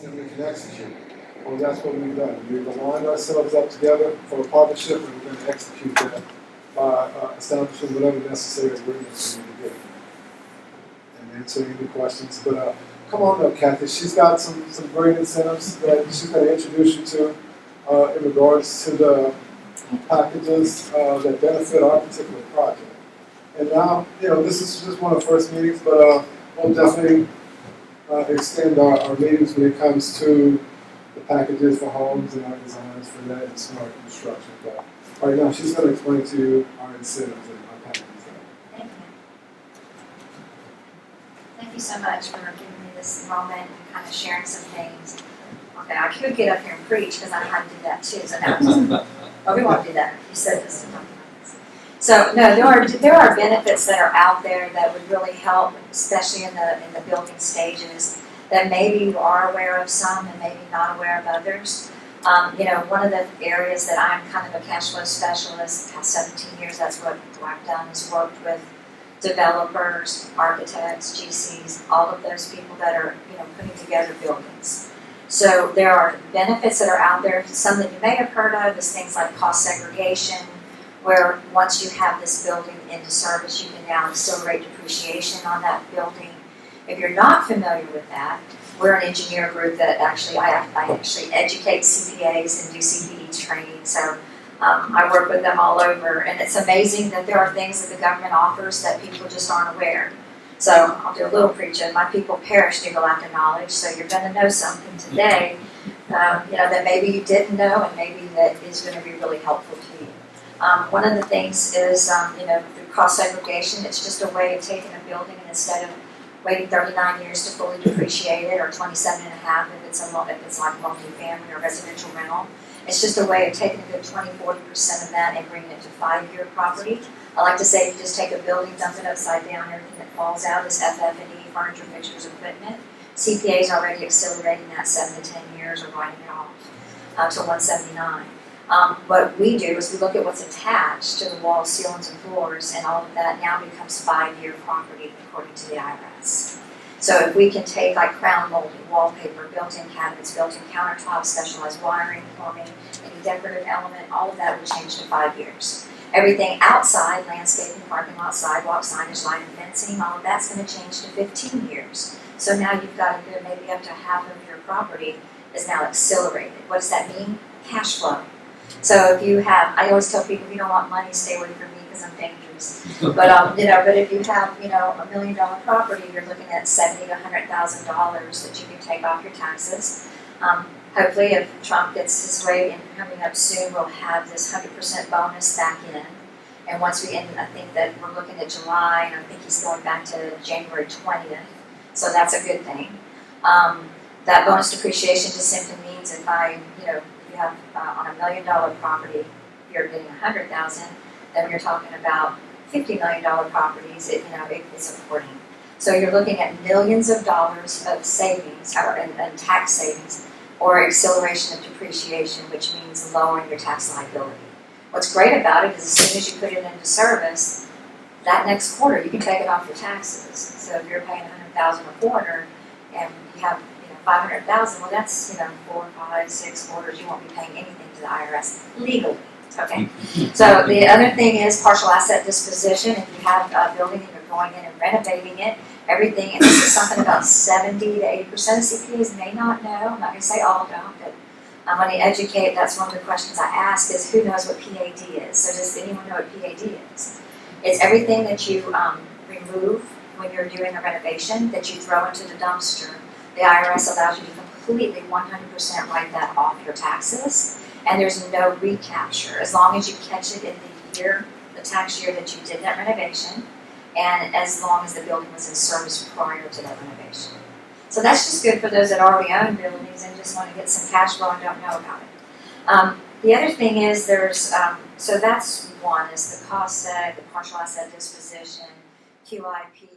and we can execute. Well, that's what we've done. We've aligned ourselves up together for a partnership, and we're going to execute that by establishing whatever necessary agreements we need to get. And answering any questions. But come on up, Kathy. She's got some great incentives that she's going to introduce you to in regards to the packages that benefit our particular project. And now, this is just one of the first meetings, but we'll definitely extend our meetings when it comes to the packages for homes and our designs for that and smart construction. But right now, she's going to explain to you our incentives and our packages. Thank you. Thank you so much for giving me this moment and kind of sharing some things. Okay, I could get up here and preach because I had to do that too. So now, we won't do that. You said this to talk about this. So no, there are benefits that are out there that would really help, especially in the building stages. That maybe you are aware of some and maybe not aware of others. One of the areas that I'm kind of a cash flow specialist, past 17 years, that's what I've done, is worked with developers, architects, GCs, all of those people that are, putting together buildings. So there are benefits that are out there. Some that you may have heard of is things like cost segregation, where once you have this building into service, you can now accelerate depreciation on that building. If you're not familiar with that, we're an engineer group that I actually educate CPAs and do CPE training. So I work with them all over, and it's amazing that there are things that the government offers that people just aren't aware. So I'll do a little preaching. My people perish due to lack of knowledge. So you're going to know something today, that maybe you didn't know, and maybe that is going to be really helpful to you. One of the things is, through cost segregation, it's just a way of taking a building and instead of waiting 39 years to fully depreciate it, or 27 and a half if it's like multifamily or residential rental. It's just a way of taking a good 20-40% of that and bringing it to 5-year property. I like to say if you just take a building, dump it upside down, everything that falls out is FF&E, furniture, fixtures, equipment. CPA is already accelerating that 7 to 10 years or writing it off to 179. What we do is we look at what's attached to the walls, ceilings, and floors, and all of that now becomes 5-year property according to the IRS. So if we can take like crown molding, wallpaper, built-in cabinets, built-in countertops, specialized wiring, plumbing, any decorative element, all of that would change to 5 years. Everything outside, landscaping, parking lot, sidewalk, signage, lighting, fencing, all of that's going to change to 15 years. So now you've got a good, maybe up to half of your property is now accelerated. What does that mean? Cash flow. So if you have, I always tell people, if you don't want money, stay away from me because I'm dangerous. But but if you have, $1 million property, you're looking at $70,000 to $100,000 that you can take off your taxes. Hopefully, if Trump gets his way and coming up soon, we'll have this 100% bonus back in. And once we end, I think that we're looking at July, and I think he's going back to January 20th. So that's a good thing. That bonus depreciation just simply means if you have on $1 million property, you're getting $100,000. Then you're talking about $50 million properties. It's supporting. So you're looking at millions of dollars of savings and tax savings, or acceleration of depreciation, which means lowering your tax liability. What's great about it is as soon as you put it into service, that next quarter you can take it off your taxes. So if you're paying $100,000 a quarter and you have $500,000, well that's 4, 5, 6 quarters you won't be paying anything to the IRS legally. Okay. So the other thing is partial asset disposition. If you have a building and you're going in and renovating it, everything, and this is something about 70 to 80% of CPAs may not know. I'm not going to say all don't, but when they educate, that's one of the questions I ask is who knows what PAD is? So does anyone know what PAD is? It's everything that you remove when you're doing a renovation that you throw into the dumpster. The IRS allows you to completely 100% write that off your taxes, and there's no recapture as long as you catch it in the tax year that you did that renovation, and as long as the building was in service prior to that renovation. So that's just good for those that already own buildings and just want to get some cash flow and don't know about it. The other thing is so that's one, is the cost seg, the partial asset disposition, QIP,